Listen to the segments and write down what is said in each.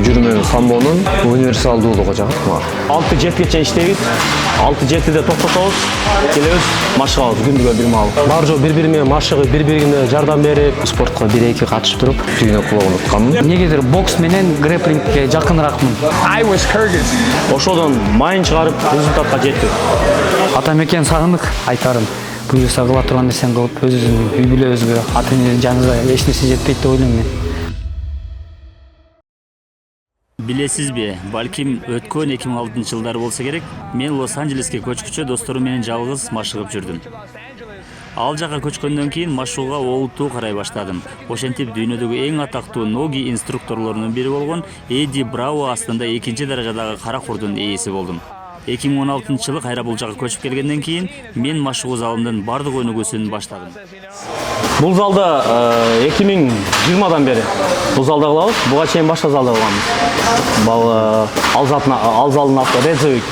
жүрмөн самбонун универсалдуулугу жагат мага. 6-7 чейин иштейбиз. 6-7-де токтотобуз. Келебиз, машыгабыз күндүгө бир маал. Бар жол бири-бири менен машыгып, бири-бирине жардам берип, спортко 1-2 катышып туруп, Түйнөк кулогун утканмын. Негедир бокс менен грэплингке жакыныракмын. Ошодон майын чыгарып, результатка жеттик. Ата мекен сагындык айтарым. Буюрса кыла турган нерсени кылып, өзүбүздүн үй бүлөбүзгө, ата эненин жанында эч нерсе жетпейт деп ойлойм мен. Билесизби, балким өткөн 2006-жылдары болсо керек, мен Лос-Анджелеске көчкүчө досторум менен жалгыз машыгып жүрдүм. Ал жака көчкөндөн кийин машыгууга олуттуу карай баштадым. Ошентип дүйнөдөгү эң атактуу ноги инструкторлорунун бири болгон Эдди Браво астында 2-чи даражадагы кара курдун ээси болдум. 2016-жылы кайра бул жака көчүп келгенден кийин мен машыгуу залындын бардык өнүгүүсүн баштадым. Бул залда 2020-дан бери бул залда кылабыз. Буга чейин башка залда кылганбыз. Ал залдын аты Резовик.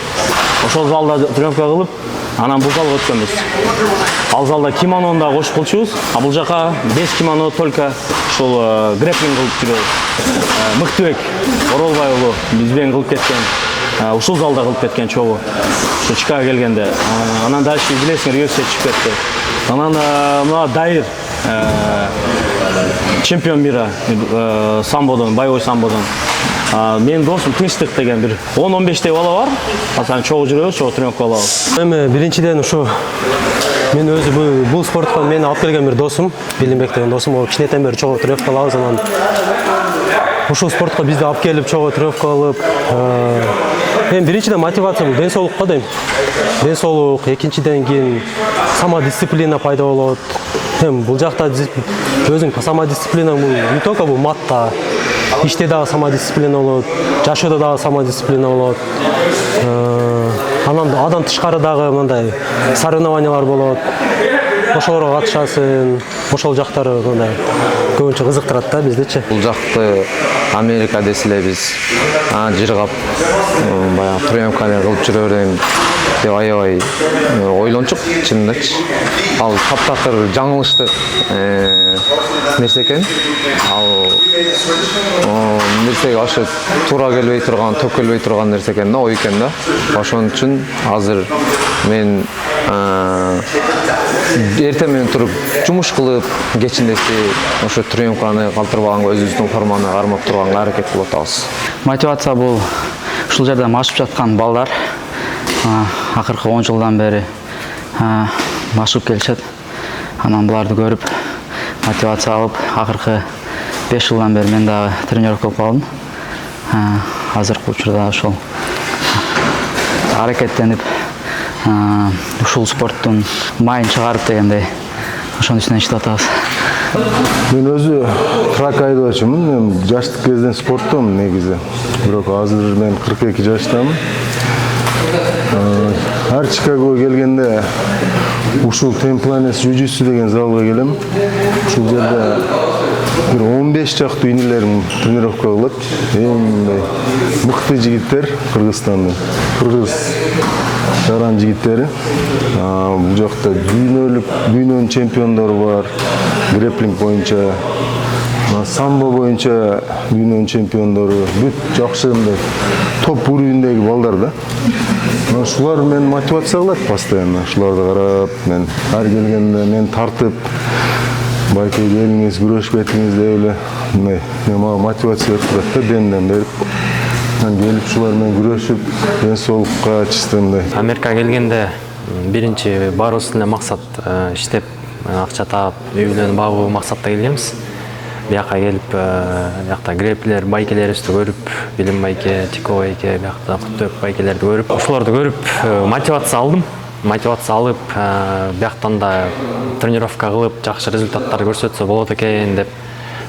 Ошол залда тренировка кылып, анан бул залга өткөнбүз. Ал залда кимонону да кошуп кылчубуз, а бул жака без кимоно только ушул грэплинг кылып жүрөбүз. Мыктыбек Оролбай уулу биз менен кылып кеткен. Ушул залда кылып кеткен чогуу. Ушу Чикаго келгенде. Анан дальше билесиңер UFC чыгып кетти. Анан мына Дайыр чемпион мира самбодон, боевой самбодон. Менин досум Тынчтык деген бир 10-15 бала бар. Асан чогуу жүрөбүз, чогуу тренировка кылабыз. эми биринчиден ушу мен өзү бул спортко мени алып келген бир досум, Билимбек деген досум, ол кичинекейден бери чогуу тренировка кылабыз, анан ушул спортко бизди алып келип чогуу тренировка кылып, эми биринчиден мотивация бул ден соолукко дейм. Ден соолук, экинчиден кийин самодисциплина пайда болот. Эми бул жакта өзүң самодисциплина бул не только бул матта, иште дагы самодисциплина болот, жашоодо дагы самодисциплина болот. Анан адан тышкары дагы мындай соревнованиялар болот. Ошолорго катышасың, ошол жактары мындай көбүнчө кызыктырат да биздичи. Бул жакты Америка десиле биз жыргап баягы тренировканы кылып жүрө берем деп аябай ойлончук чынындачы. Ал таптакыр жаңылыштык нерсе экен. Ал нерсеге ашы туура келбей турган, топ келбей турган нерсе экен да, ой экен да. Ошон үчүн азыр мен эртең менен туруп жумуш кылып, кечиндеси ошо тренировканы калтырбаганга, өзүбүздүн форманы кармап турганга аракет кылып атабыз. Мотивация бул ушул жерде машып жаткан балдар акыркы 10 жылдан бери машыгып келишет. Анан буларды көрүп, мотивация алып, акыркы 5 жылдан бери мен дагы тренировка кылып алдым. Азыркы учурда ошол аракеттенип ушул спорттун майын чыгарып дегендей ошонун үстүнөн иштеп атабыз. Мен өзү трак айдоочумун. Жаштык кезден спорттомун негизи. Бирок азыр мен 42 жаштамын. Ар Чикагого келгенде ушул Темпланес жүжүсү деген залга келем. Ушул жерде бир 15 чактуу инилерим тренировка кылат. Эң мыкты жигиттер Кыргызстандын. Кыргыз жаран жигиттери. Бул жакта дүйнөнүн чемпиондору бар. Грэплинг боюнча, самбо боюнча дүйнөнүн чемпиондору, бүт жакшы мындай топ уровеньдеги балдар да. Шулар мен мотивация кылат постоянно. Шуларды карап, мен ар келгенде мен тартып, байке келиңиз, күрөшүп кетиңиз деп эле мындай мага мотивация берип турат да, демден берип. Келип шулар менен күрөшүп, ден соолукка чисто мындай. Америкага келгенде биринчи баарыбыз эле максат иштеп, акча таап, үй бүлөнү багуу максатта келгенбиз. Бияка келип, биякта грэплер, байкелерибизди көрүп, Билим байке, Тико байке, биякта Куттөк байкелерди көрүп, ошолорду көрүп, мотивация алдым. Мотивация алып, бияктан да тренировка кылып, жакшы результаттар көрсөтсө болот экен деп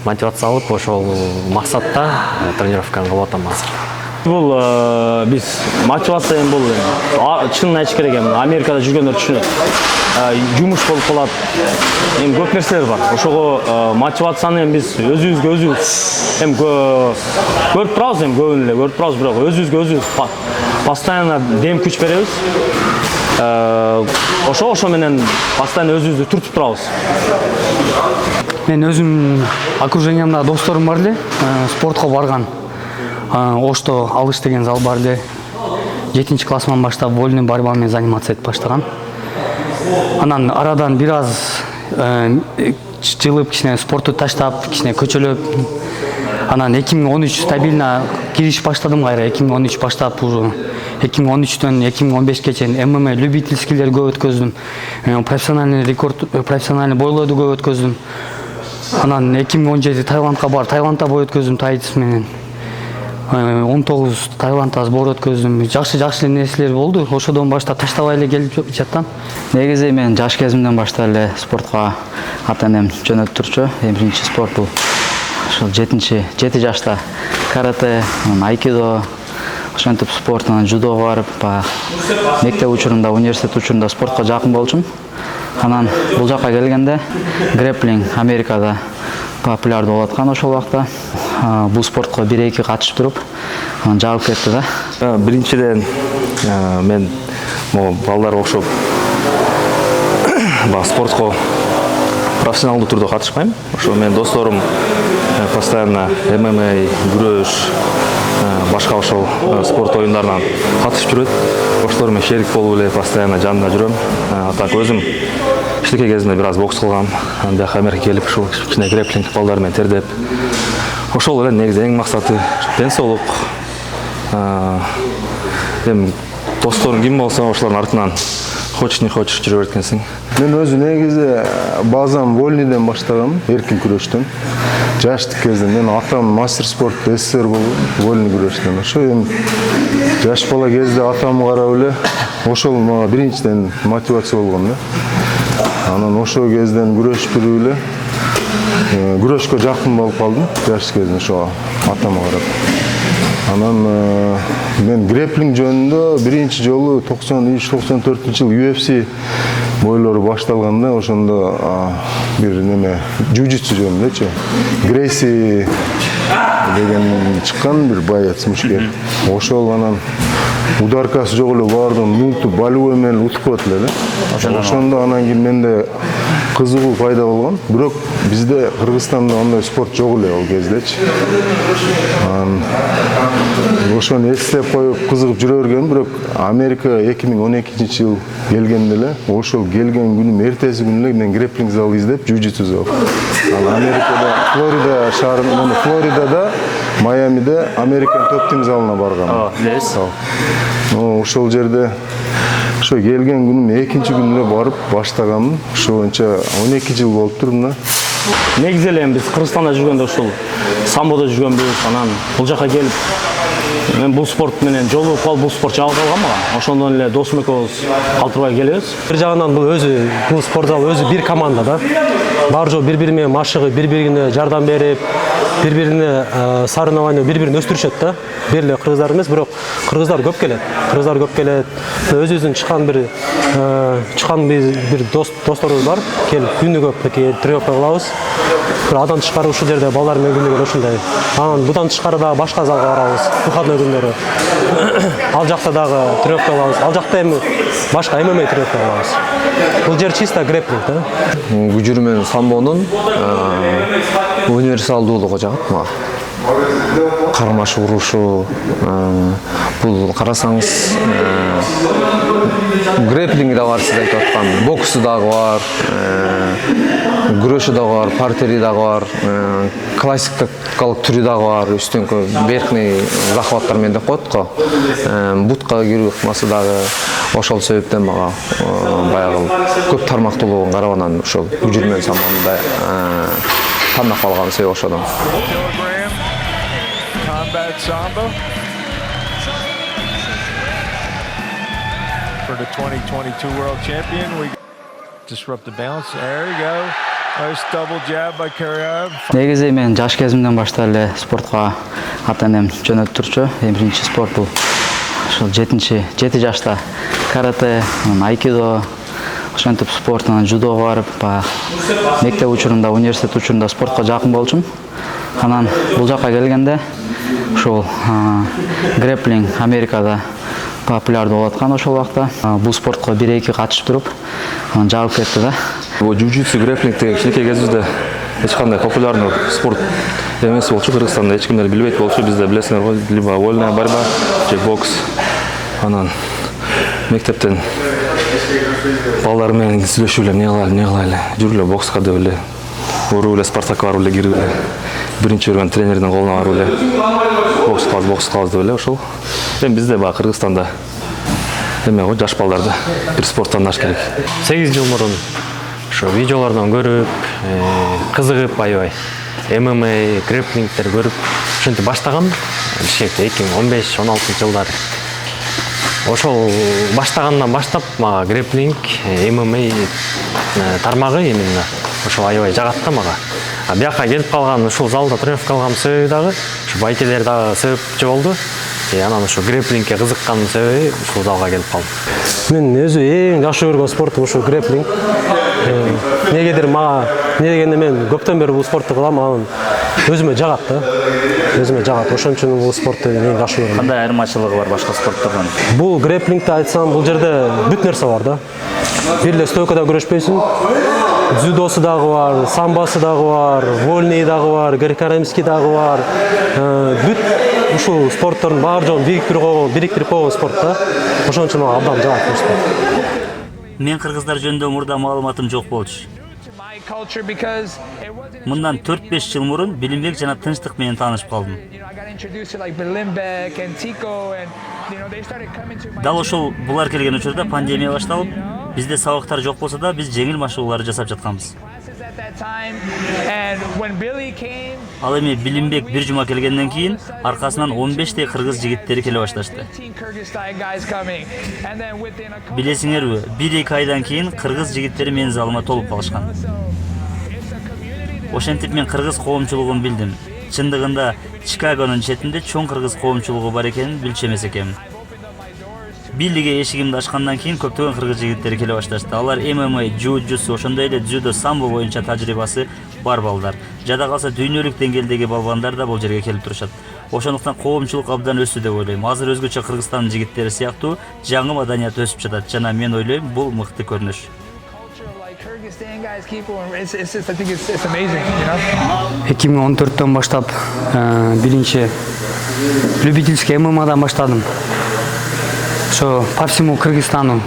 мотивация алып, ошол максатта тренировканы кылып атам азыр. Бул биз мотивация бул чынын айтыш керек эми Америкада жүргөндөр түшүнөт. Жумуш болуп калат. Эми көп нерселер бар. Ошого мотивацияны биз өзүбүзгө эми көрүп турабыз, эми көбүн эле көрүп турабыз, бирок өзүбүзгө постоянно дем күч беребиз. Ошо менен постоянно өзүбүздү түртүп турабыз. Мен өзүм окружениямда досторум бар эле, спортко барган. Ошто Алыш деген зал бар эле. 7-классыман баштап вольный борьба менен заниматься этип баштагам. Анан арадан бир аз жылып кичине спортту таштап, кичине көчөлөп, анан 2013 стабильно киришип баштадым кайра. 2013 баштап уже 2013төн 2015ке чейин ММА любительскийлер көп өткөздүм. Профессиональный бойлорду көп өткөздүм. Анан 2017 Таиландка барып, Таиландда бой өткөздүм Таитис менен. 19 Таиландда бой өткөздүм. Жакшы нерселер болду. Ошодон баштап таштабай эле келип жатам. Негизи мен жаш кезимден баштап эле спортко ата-энем жөнөтүп турчу. Биринчи спорт бул ошол 7 жашта карате, айкидо, ошентип спорт, анан жудого барып, мектеп учурунда, университет учурунда спортко жакын болчумун. Анан бул жака келгенде грэплинг Америкада популярдуу болуп аткан ошол убакта. Бул спортко 1-2 катышып туруп, анан жагып кетти да. Биринчиден мен могу балдарга окшоп спортко профессионалдуу түрдө катышпайм. Ошо менин досторум постоянно ММА, күрөш, башка ошол спорт оюндарынан катышып жүрөт. Ошолор менен шерик болуп эле постоянно жанында жүрөм. Так өзүм кичинекей кезимде бир аз бокс кылгам. Бияка Америкага келип ушул кичине грэплинг балдар менен тердеп. Ошол эле негизи эң максаты ден соолук. Эми досторум ким болсо ошолордун артынан хочешь не хочешь жүрө берет. Мен өзү негизи базам вольныйден баштагам, эркин күрөштөн. Жаштык кезде мен атам мастер спорт СССР болуп, вольный күрөштөн. Ошо эми жаш бала кезде атамы карап эле ошол мага биринчиден мотивация болгон да. Анан ошол кезден күрөшүп эле күрөшкө жакын болуп калдым жаш кезинде ошо атама карап. Анан мен грэплинг жөнүндө биринчи жолу 93-94-жылы UFC бойлору башталганда ошондо бир неме джиу-джитсу жөнүндөчү Грейси деген чыккан бир боец мушкер. Ошол анан ударкасы жок эле баардыгын нултуп болевой менен утуп коет эле да. Ошондо анан кийин менде кызыгуу пайда болгон. Бирок бизде Кыргызстанда андай спорт жок эле ал кездечи. Ошону эстеп коюп кызыгып жүрө бергем. Бирок Америка 2012-жыл келгенде эле ошол келген күнүм эртеси күнү эле мен грэплинг зал издеп, джиу-джитсу зал. Ал Америкада, Флорида шаарында, Флоридада, Майамиде Американ топ-тим залына баргам. Билесиз. Ошол жерде ошо келген күнүм экинчи күнү эле барып баштагам. Ошо боюнча 12 жыл болуптур мына. Негизи эле биз Кыргызстанда жүргөндө ушул самбодо жүргөнбүз, анан бул жака келип мен бул спорт менен жолугуп калып, бул спорт жагып алган мага. Ошондон эле досум экөөбүз калтырбай келебиз. Бир жагынан бул спорт зал өзү бир команда да. Бар жол бири-бири менен машыгып, бири-бирине жардам берип, бири-бирине соревнование, бири-бирин өстүрүшөт да. Бир эле кыргыздар эмес, бирок кыргыздар көп келет. Өзүбүздүн чыккан бир досторубуз бар. Келип күнү көп тренировка кылабыз. Адан тышкары ушул жерде балдар менен күнү келип ушундай. Анан будан тышкары дагы башка залга барабыз. Выходной күндөрү. Ал жакта дагы тренировка кылабыз. Ал жакта эми башка ММА тренировка кылабыз. Бул жер чисто грэплинг да. Күжүр менен самбонун универсалдуулугу жагат мага. Кармаш урушу, бул карасаңыз грэплинг да бар, сиз айтып аткан, боксу дагы бар, күрөшү дагы бар, партери дагы бар, классикалык түрү дагы бар, үстүңкү верхний захваттар менен деп коет го. Бутка кирүү ыкмасы дагы ошол себептен мага баягы көп тармактуулугун карап анан ошол күжүр менен самбонду тандап калган себеби ошодон. Combat Samba for the 2022 World Champion. We disrupt the balance. There you go. Nice double jab by Karyaev. Негизи мен жаш кезимден баштап эле спортко ата-энем жөнөтүп турчу. Биринчи спорт бул ошол 7 жашта карате, айкидо, ошентип спорт, анан жудого барып, мектеп учурунда, университет учурунда спортко жакын болчумун. Анан бул жака келгенде ушул грэплинг Америкада популярдуу болуп аткан ошол убакта. Бул спортко 1-2 катышып туруп, анан жагып кетти да. Бул джиу-джитсу, грэплинг деген кичинекей кезибизде эч кандай популярный спорт эмес болчу. Кыргызстанда эч кимдер билбейт болчу. Бизде билесиңер го, либо вольная борьба же бокс. Анан мектептен балдар менен сүйлөшүп эле, эмне кылайлы, жүргүлө бокска деп эле, уруп эле Спартакка барып эле кирип эле, биринчи көргөн тренердин колуна барып эле бокс кылабыз деп эле ошол. Эми бизде баягы Кыргызстанда эме го, жаш балдарды бир спорттан тандаш керек. 8 жыл мурун ошо видеолордон көрүп, кызыгып аябай ММА, грэпплингтер көрүп, ошентип баштагам. Бишкекте 2015-16 жылдары. Ошол баштагандан баштап мага грэпплинг, ММА тармагы именно ошол аябай жагат да мага. Бияка келип калган, ушул залда тренировка кылган себеби дагы ушу байкелер дагы себепчи болду. Анан ошо грэпплингке кызыккан себеби ушул залга келип калдым. Мен өзү эң жакшы көргөн спортум ошо грэпплинг. Негедир мага эмне дегенде мен көптөн бери бул спортты кылам, анан өзүмө жагат да. Өзүмө жагат. Ошон үчүн бул спортты эң жакшы көрөм. Кандай айырмачылыгы бар башка спорттордон? Бул грэпплингти айтсам, бул жерде бүт нерсе бар да. Бир эле стойкада күрөшпөйсүң. Дзюдосу дагы бар, самбасы дагы бар, вольный дагы бар, греко-римский дагы бар. Бүт ушул спорттордун баары жолун бириктирип койгон спорт да. Ошон үчүн мага абдан жагат бул спорт. Мен кыргыздар жөнүндө мурда маалыматым жок болчу. Мындан 4-5 жыл мурун Билимбек жана Тынчтык менен таанышып калдым. Дал ошол булар келген учурда пандемия башталып, бизде сабактар жок болсо да биз жеңил машыгууларды жасап жатканбыз. Ал эми Билимбек бир жума келгенден кийин аркасынан 15 кыргыз жигиттери келе башташты. Билесиңерби, 1-2 айдан кийин кыргыз жигиттери менин залыма толуп калышкан. Ошентип мен кыргыз коомчулугун билдим. Чындыгында Чикагонун четинде чоң кыргыз коомчулугу бар экенин билчү эмес экенмин. Бийлиге эшигимди ачкандан кийин көптөгөн кыргыз жигиттери келе башташты. Алар ММА, джиу-джитсу, ошондой эле дзюдо, самбо боюнча тажрыйбасы бар балдар. Жада калса дүйнөлүк деңгээлдеги балбандар да бул жерге келип турушат. Ошондуктан коомчулук абдан өссү деп ойлойм. Азыр өзгөчө Кыргызстандын жигиттери сыяктуу жаңы маданият өсүп жатат жана мен ойлойм бул мыкты көрүнүш. 2014-төн баштап биринчи любительский ММАдан баштадым. Ошо по всему Кыргызстану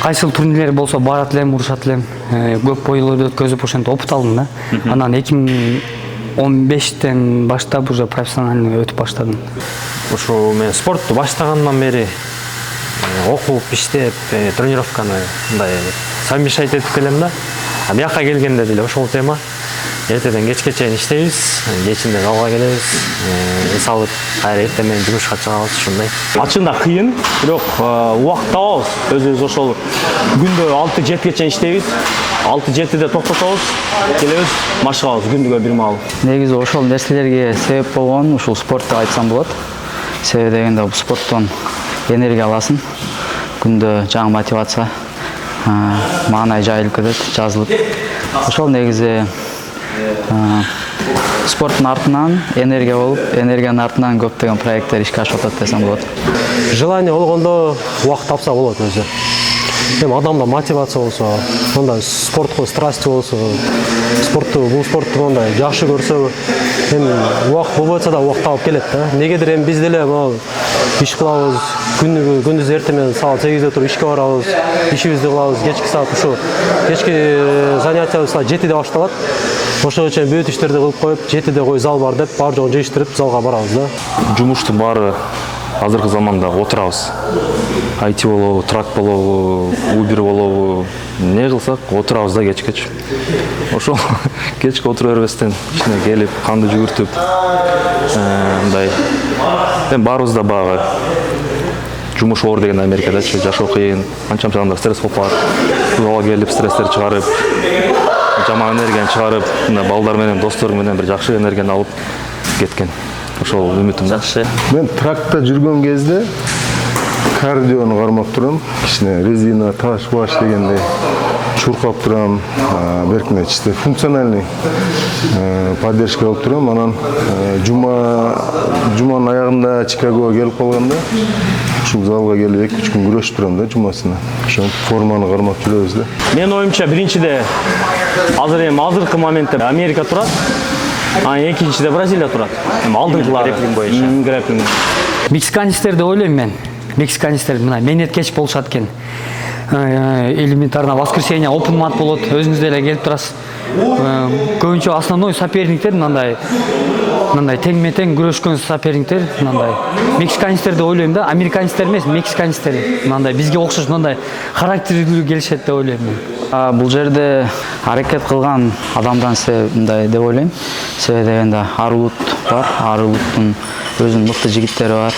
кайсыл турнирлер болсо барат элем, урушат элем. Көп бойлорду өткөзүп ошентип опыт алдым да. Анан 2015-тен баштап уже профессионально өтүп баштадым. Ошо мен спортту баштагандан бери окуп, иштеп, тренировканы мындай совмещать этип келем да. Бияка келгенде деле ошол тема. Эртеден кечке чейин иштейбиз, кечинде залга келебиз, эс алып, кайра эртең менен жумушка чыгабыз, ушундай. Ачында кыйын, бирок убакыт табабыз. Өзүбүз ошол күндө 6-7 чейин иштейбиз. 6-7де токтотобуз, келебиз, машыгабыз күндүгө бир маал. Негизи ошол нерселерге себеп болгон ушул спорт деп айтсам болот. Себеби дегенде бул спорттон энергия аласың. Күндө жаңы мотивация, маанай жайылып кетет, жазылып. Ошол негизи спорттун артынан энергия болуп, энергиянын артынан көптөгөн проекттер ишке ашып атат десем болот. Желание болгондо убакыт тапса болот өзү. Эми адамда мотивация болсо, мындай спортко страсть болсо, бул спортту мындай жакшы көрсө, эми убакыт болбойт да убакыт алып келет да. Негедир эми биз деле могу иш кылабыз, күндүз эртең менен саат 8-де туруп ишке барабыз, ишибизди кылабыз, кечки саат ушу кечки занятиябыз саат 7-де башталат. Ошого чейин бүт иштерди кылып коюп, 7-де кой зал бар деп, баары жогун жыйыштырып залга барабыз да. Жумуштун баары азыркы заманда отурабыз. IT болобу, трак болобу, Uber болобу, эмне кылсак отурабыз да кечкечи. Ошол кечке отура бербестен ичине келип, канды жүгүртүп, мындай. Эми баарыбыз да баягы жумуш оор деген Америкадачы, жашоо кыйын, канча адамдар стресс болуп калат. Залга келип стресстерди чыгарып, жаман энергияны чыгарып, мына балдар менен, достор менен бир жакшы энергияны алып кеткен. Ошол үмүтүм жакшы. Мен тракта жүргөн кезде кардиону кармап турам. Кичине резина, таш, баш дегендей. чуркап турам, беркине чисто функциональный поддержка алып турам. Анан жуманын аягында Чикагого келип калганда ушул залга келип 2-3 күн күрөшүп турам да жумасына. Ошо форманы кармап жүрөбүз да. Мен оюмча биринчиде азыркы моментте Америка турат, экинчиде Бразилия турат. Алдыңкылары грэпплинг боюнча. Грэпплинг. Мексиканецтерди ойлойм мен. Мексиканецтер мына менеткеч болушат экен. Элементарно воскресенье open mat болот, өзүңүз деле келип турасыз. Көбүнчө основной соперниктер мындай тең-метең күрөшкөн соперниктер мындай. Мексиканецтерди ойлойм да, американецтер эмес, мексиканецтер мындай бизге окшош мындай характерлүү келишет деп ойлойм мен. Бул жерде аракет кылган адамдан мындай деп ойлойм. Себеби дегенде Арулут бар, Арулуттун өзүнүн мыкты жигиттери бар.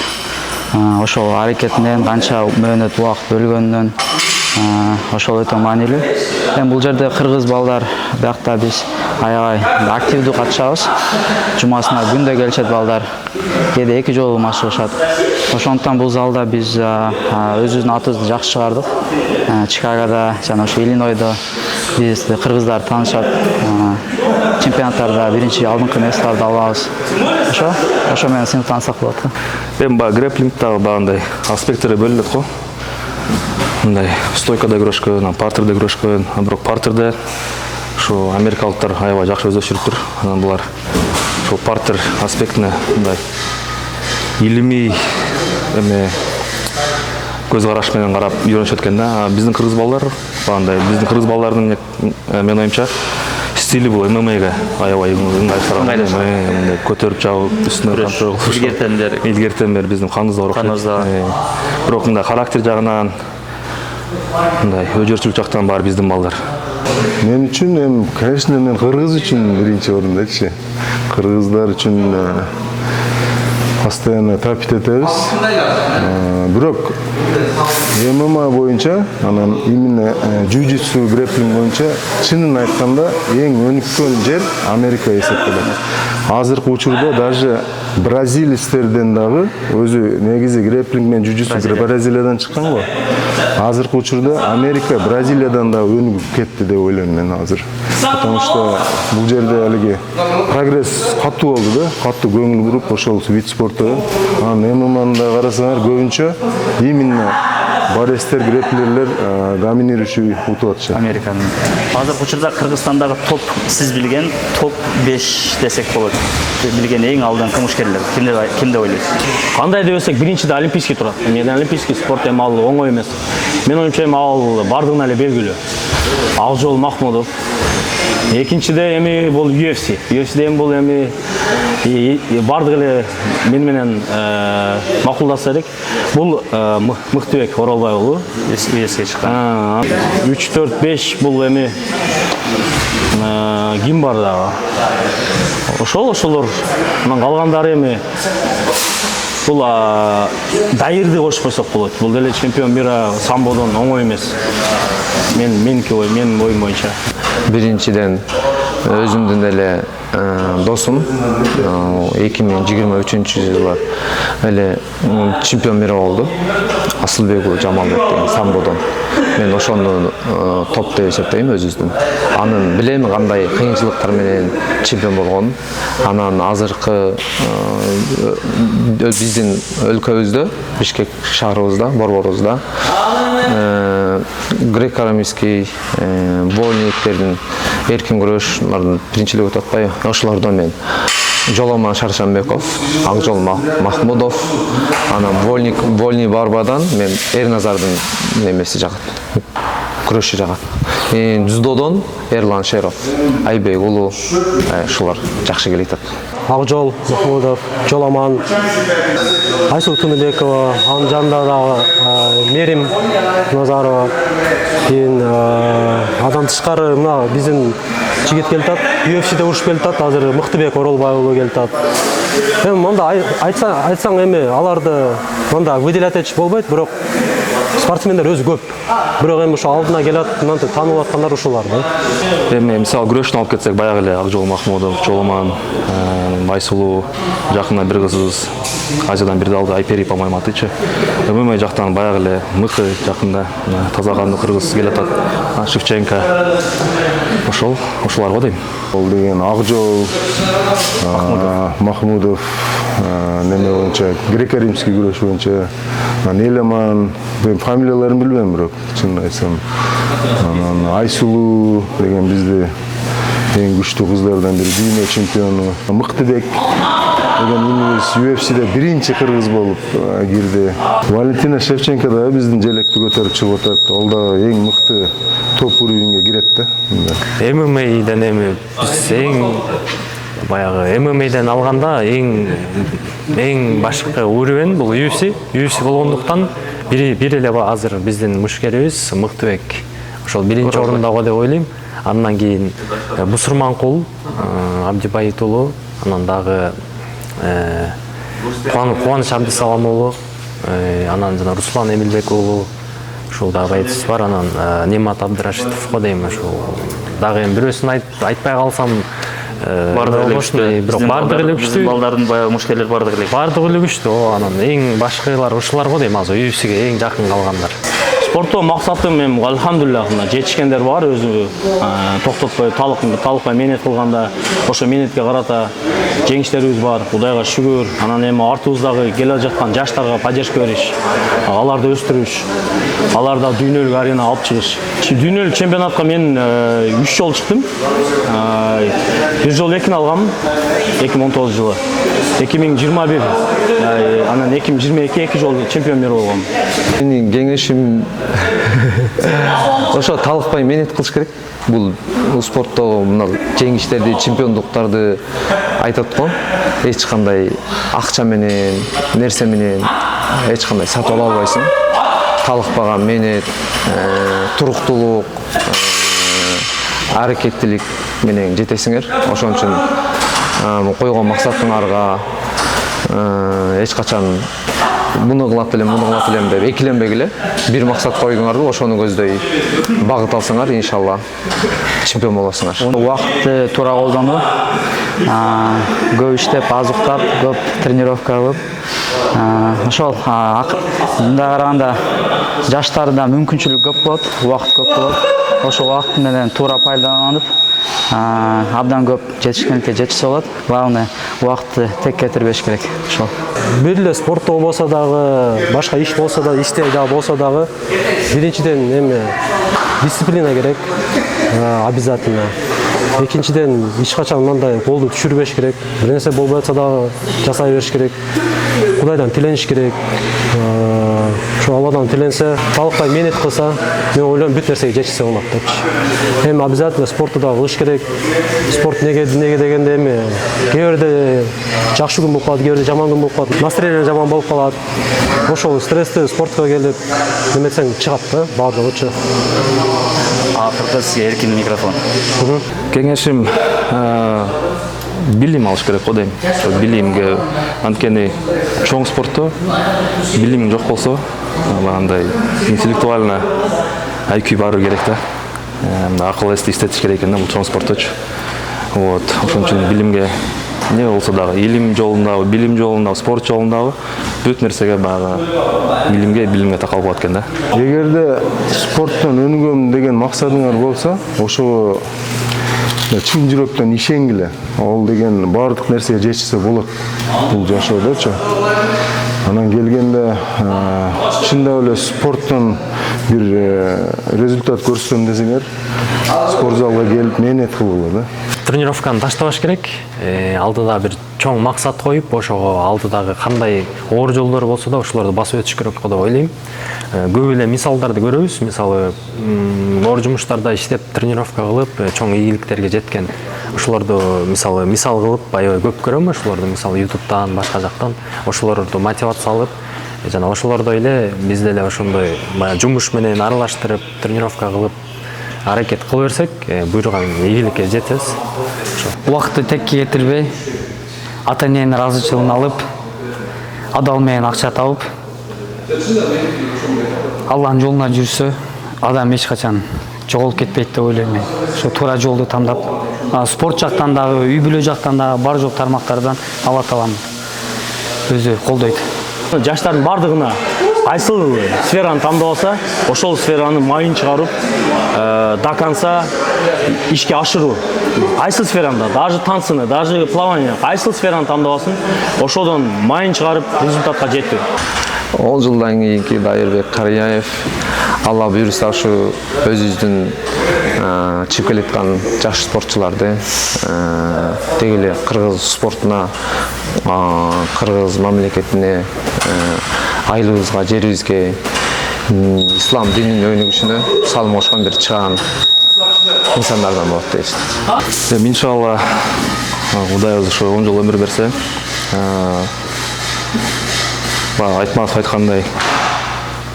Ошол аракетинен канча мөөнөт убакыт бөлгөндөн ошол өтө маанилүү. Эми бул жерде кыргыз балдар биякта биз аябай активдүү катышабыз. Жумасына күндө келишет балдар. Кээде 2 жолу машыгышат. Ошондуктан бул залда биз өзүбүздүн атыбызды жакшы чыгардык. Чикагода жана ошо Иллинойдо биз кыргыздар таанышат. Чемпионаттарда биринчи алдыңкы месталарды алабыз. Ошо менен сыймыктансак болот. Эми баягы грэпплингдагы багындай аспекттери бөлүнөт го. Мындай стойкада күрөшкөн, партерде күрөшкөн, бирок партерде ушу америкалыктар аябай жакшы өздөштүрүптүр. Анан булар ошол партер аспектине мындай илимий көз караш менен карап үйрөнүшөт экен да. Биздин кыргыз балдар багындай биздин кыргыз балдардын мен оюмча стили бул ММАга аябай ыңгайлашкан. Көтөрүп жабып, үстүнө контрол кылып. Илгертен бери биздин каныбызда бар. Бирок мындай характер жагынан мындай өжөрчүлүк жактан бар биздин балдар. Мен үчүн конечно, мен кыргыз үчүн биринчи орундачы. Кыргыздар үчүн постоянно тапит этебиз. Бирок ММА боюнча, анан именно джиу-джитсу, грэпплинг боюнча чынын айтканда эң өнүккөн жер Америка эсептелет. Азыркы учурда даже бразилецтерден дагы өзү негизи грэпплинг менен джиу-джитсу Бразилиядан чыккан го. Азыркы учурда Америка Бразилиядан да өнүгүп кетти деп ойлойм мен азыр. Потому что бул жерде алиги прогресс катуу болду да, катуу көңүл буруп ошол вид спорту. Анан ММАда карасаңар көбүнчө именно барестер, грэпплерлер доминирующий утуп атышат. Американын. Азыркы учурда Кыргызстандагы топ сиз билген топ 5 десек болот. Билген эң алдыңкы кумушкерлер ким деп ойлойсуз? Кандай десек биринчиде олимпийский турат. Мен олимпийский спорт эми ал оңой эмес. Мен оюмча эми ал бардыгына эле белгилүү. Акжол Махмудов. Экинчиде эми бул UFC. UFCде эми бул эми бардык эле мен менен макулдаса элек. Бул Мыктыбек Оролбай уулу UFCге чыккан. 3, 4, 5 бул эми ким бар дагы? Ошолор. Анан калгандары эми бул Дайырды кошпосок болот. Бул деле чемпион мира самбодон оңой эмес. Менин оюм боюнча. Биринчиден өзүмдүн эле досум 2023 жылы эле чемпион мира болду. Асылбек Жамалбек деген самбодон. Мен ошону топ деп эсептейм өзүбүздүн. Анын билем кандай кыйынчылыктар менен чемпион болгонун. Анан азыркы биздин өлкөбүздө, Бишкек шаарыбызда, борборубузда греко-ромейский вольниктердин эркин күрөшчүлөрдүн биринчилиги өтүп атпайбы? Ошолордон мен Жоломан Шаршанбеков, Акжол Махмудов, анан вольный барбадан мен Эрназардын немеси жагат. Күрөшчү жагат. Дзюдодон Эрлан Шеров, Айбек уулу, ушулар жакшы келет. Акжол Махмудов, Жоломан, Айсул Туныбекова, анын жанында дагы Мерим Назарова, адан тышкары мына биздин жигит келатат, UFCде урушуп келатат, азыр Мыктыбек Оролбай уулу келатат. Эми монда айтсаң эми аларды монда выделять этиш болбойт, бирок спортсмендер өзү көп. Бирок эми ошо алдына келат, мынтип таанылып аткандар ушулар да. Эми мисалы күрөшүн алып кетсек, баягы эле Акжол Махмудов, Жоломан, Айсулуу жакында бир кызыбыз Азиядан бирди алды, Айпери по-моему атычы. ММА жактан баягы эле мыкты жакында таза кандуу кыргыз келатат. Шевченко ошолар го дейм. Ол деген Акжол, Махмудов, неме боюнча греко-римский күрөш боюнча, Нелеман, фамилияларын билбейм бирок, чын айтсам. Айсулуу деген бизде эң күчтүү кыздардан бири, дүйнө чемпиону. Мыктыбек деген инглиз UFC'де биринчи кыргыз болуп кирди. Валентина Шевченко да биздин желекти көтөрүп чыгып атат. Ол да эң мыкты топ уровеньге кирет да. ММА'ден эми биз эң баягы ММА'ден алганда эң башкы уровень бул UFC болгондуктан бир эле азыр биздин мушкерибиз Мыктыбек. Ошол биринчи орундагы деп ойлойм. Андан кийин Бусурманкул, Абдибайыт уулу, анан дагы Кубаныч Абдисалам уулу, анан жана Руслан Эмилбек уулу, ушул дагы байытыбыз бар. Анан Немат Абдырашитов го дейм, ушул дагы эми бирөөсүн айтпай калсам бардыгы эле күчтүү. Балдардын баягы мушкерлер бардыгы эле. Бардыгы эле күчтүү. Анан эң башкалар ушулар го дейм, азыр UFC'ге эң жакын калгандар. Спорттоо максатым эми алхамдулилlah жетишкендер бар, өзү токтотпой талыкпай менет кылганда ошо менетке карата жеңиштерибиз бар. Кудайга шүгүр. Анан эми артыбыздагы келе жаткан жаштарга поддержка бериш, аларды өстүрүш, аларда дүйнөлүк арена алып чыгыш. Дүйнөлүк чемпионатка мен 3 жолу чыктым. Бир жолу экини алгам 2019 жылы. 2021, анан 2022 2 жолу чемпион берип алгам. Менин кеңешим ошо талыкпай менет кылыш керек. Бул спортто мына жеңиштерди, чемпиондуктарды айтат го. Эч кандай акча менен, нерсе менен эч кандай сатып ала албайсың. Талыкпаган менет, туруктуулук, аракеттилик менен жетесиңер. Ошон үчүн койгон максатыңарга эч качан муну кылат элем деп экиленбегиле. Бир максат койдуңарбы, ошону көздөй багыт алсаңар, иншалла чемпион болосуңар. Убакытты туура колдонуу, көп иштеп, аз уктап, көп тренировка кылып, ошол мындай караганда жаштарда мүмкүнчүлүк көп болот, убакыт көп болот. Ошол убакыт менен туура пайдаланып, абдан көп жетишкендикке жетишсе болот. Главное, убакытты тек кетирбеш керек. Ошол. Бир эле спортто болбосо дагы, башка иш болсо да, иште дагы болсо дагы, биринчиден эми дисциплина керек, обязательно. Экинчиден эч качан мындай колду түшүрбеш керек. Бир нерсе болбой атса дагы жасай бериш керек. Кудайдан тилениш керек. Ошо Алладан тиленсе, талыкпай менет кылса, мен ойлойм бүт нерсеге жетишсе болот депчи. Эми обязательно спорту дагы кылыш керек. Спорт неге дегенде эми кээ бирде жакшы күн болуп калат, кээ бирде жаман күн болуп калат, настроение жаман болуп калат. Ошол стрессти спортко келип неметсең чыгат да баардыгычы. Акыркы сизге эркин микрофон. Кеңешим билим алыш керек го дейм. Билимге анткени чоң спортто билимиң жок болсо, андай интеллектуально IQ баруу керек да. Акыл эсти иштетиш керек экен да бул чоң спортточу. Вот, ошон үчүн билимге не болсо дагы илим жолундагы, билим жолундагы, спорт жолундагы бүт нерсеге баягы билимге такалып калат экен да. Эгерде спорттон өнүгөм деген максатыңар болсо, ошого чын жүрөктөн ишенгиле. Ол деген бардык нерсеге жетишсе болот бул жашоодочу. Анан келгенде чындап эле спорттон бир результат көрсөтөм десеңер, спорт залга келип менет кылгыла да. Тренировканы таштабаш керек. Алдыда бир чоң максат коюп, ошого алдыдагы кандай оор жолдор болсо да ошолорду басып өтүш керек го деп ойлойм. Көп эле мисалдарды көрөбүз. Мисалы, оор жумуштарда иштеп, тренировка кылып, чоң ийгиликтерге жеткен. Ошолорду мисал кылып аябай көп көрөм. Ошолорду мисалы YouTube'дан, башка жактан ошолорду мотивация алып, жана ошолордой эле биз деле ошондой жумуш менен аралаштырып, тренировка кылып аракет кыла берсек, буйруган ийгиликке жетебиз. Убакытты текке кетирбей, ата-эненин ыраазычылыгын алып, адал менен акча табып, Алланын жолуна жүрсө, адам эч качан жоголуп кетпейт деп ойлойм мен. Ошо туура жолду тандап, спорт жактан дагы, үй бүлө жактан дагы бар жок тармактардан Алла таалам өзү колдойт. Жаштардын бардыгына кайсыл сфераны тандап алса, ошол сферанын майын чыгарып, до конца ишке ашыруу. Кайсыл сферанда, даже танцыны, даже плавание, кайсыл сфераны тандап алсын, ошодон майын чыгарып результатка жетүү. 10 жылдан кийинки Дайырбек Карыяев, Алла буйруса ушу өзүбүздүн чыгып келаткан жаш спортчуларды деги эле кыргыз спортуна, кыргыз мамлекетине, айылыбызга, жерибизге, ислам дининин өнүгүшүнө салым кошкон бир чыгаан инсандардан болот дейбиз. Иншалла Кудайыбыз ошо 10 жыл өмүр берсе, Айтматов айткандай,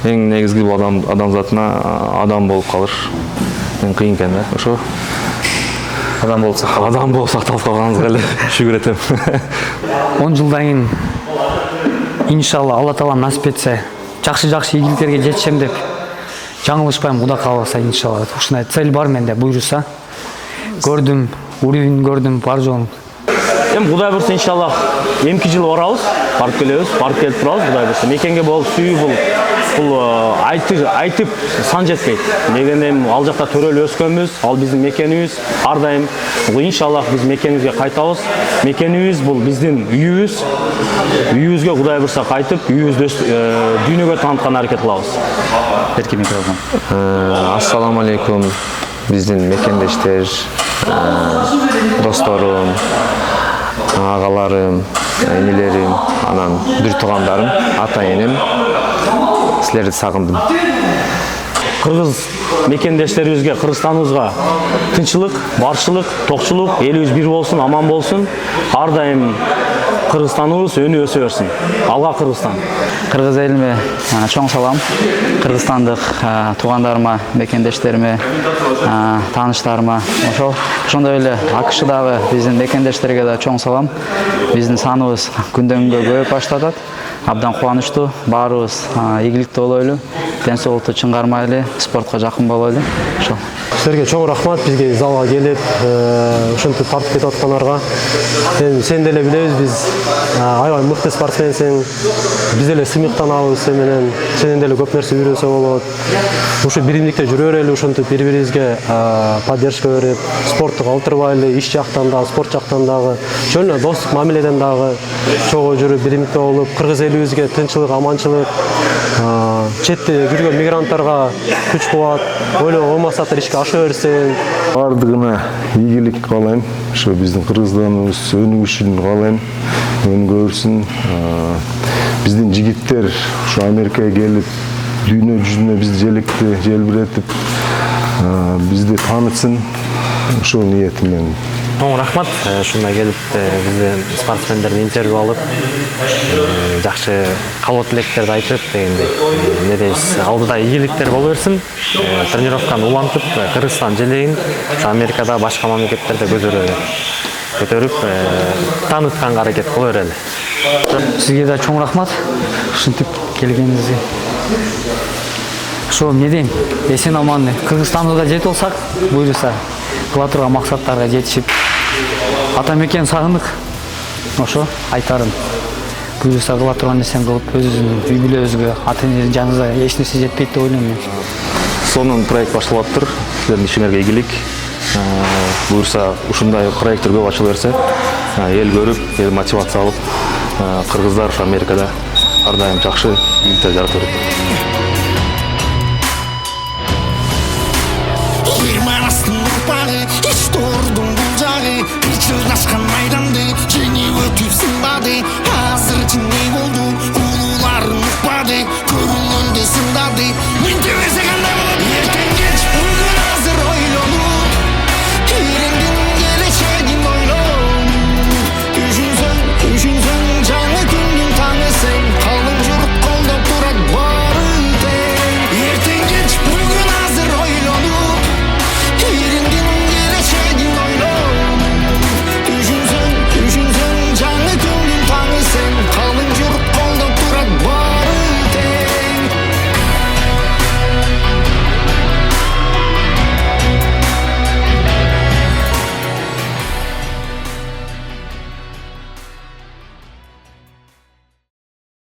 эң негизги бул адамзатына адам болуп калыш. Эң кыйын экен да. Ошо адам болуп сакталып калганыбызга эле шүгүр этем. 10 жылдан кийин иншалла Алла таалам насип этсе, жакшы ийгиликтерге жетишем деп жаңылышпайм, Кудай кааласа иншалла. Ушундай цель бар менде буйруса. Көрдүм, уровень көрдүм, бар жогун. Эми Кудай буйруса иншалла эмки жылы барабыз, барып келебиз, барып келип турабыз Кудай буйруса. Мекенге болуп сүйүү бул айтып сан жетпейт. Дегенде ал жакта төрөлүп өскөнбүз, ал биздин мекенибиз. Ар дайым иншалла биз мекенибизге кайтабыз. Мекенибиз бул биздин үйүбүз. Үйүбүзгө Кудай буйруса кайтып, үйүбүздү дүйнөгө тааныткан аракет кылабыз. Эркин микрофон. Ассаламу алейкум, биздин мекендештер, досторум, агаларым, энелерим, анан бир туугандарым, ата энем, силерди сагындым. Кыргыз мекендештерибизге, Кыргызстаныбызга тынччылык, барчылык, токчулук, элибиз бир болсун, аман болсун. Ар дайым Кыргызстаныбыз өнүп өсө берсин. Алга Кыргызстан. Кыргыз элиме чоң салам. Кыргызстандык туугандарыма, мекендештериме, тааныштарыма, ошондой эле АКШдагы биздин мекендештерге да чоң салам. Биздин саныбыз күндөн күнгө көбөйүп баштатат. Абдан кубанычтуу, баарыбыз ийгиликтүү болойлу, ден соолукту чыңгармайлы, спортко жакын болойлу. Ошол. Силерге чоң рахмат, бизге залга келип, ушинтип тартып кетип аткандарга. Сен деле билебиз, биз аябай мыкты спортсменсиң. Биз деле сыймыктанабыз сен менен. Сенен деле көп нерсе үйрөнсө болот. Ушу биримдикте жүрө берели, ушинтип бири-бирибизге поддержка берип, спортту калтырбайлы, иш жактан да, спорт жактан дагы, чоң эле достук мамиледен дагы чогуу жүрүп, биримдикте болуп, кыргыз элибизге тынччылык, аманчылык, четте жүргөн мигранттарга күч-кубат, ойлогон максаттар ишке аша берсин. Бардыгына ийгилик каалайм. Ошо биздин Кыргызстаныбыз өнүгүшүн каалайм, өнүгө берсин. Биздин жигиттер ушу Америкага келип, дүйнө жүзүнө бизди желбиретип, бизди таанытсын. Ошол ниетим менин. Чоң рахмат, ушундай келип биздин спортсмендерден интервью алып, жакшы каалоо тилектерди айтып дегендей. Эмне дейбиз, алдыда ийгиликтер боло берсин. Тренировканы улантып, Кыргызстан желегин Америкада, башка мамлекеттерде көтөрүп, таанытканга аракет кыла берели. Сизге да чоң рахмат, ушинтип келгениңизге. Ошо эмне дейм, эсен аман Кыргызстаныбызга жетип алсак, буйруса кыла турган максаттарга жетишип, ата мекен сагындык. Ошо айтарым. Буйруса кыла турган нерсени кылып, өзүбүздүн үй бүлөбүзгө, ата энебиздин жаныбызга эч нерсе жетпейт деп ойлойм мен. Сонун проект башталып атыптыр. Силердин ишиңерге ийгилик. Буйруса ушундай проекттер көп ачыла берсе, эл көрүп, эл мотивация алып, кыргыздар ушу Америкада ар дайым жакшы ийгиликтер жарата берет. Hiç doğurdum bul jagı, bir çığlaşkan ayrandı, jеңип өтүп сынбады.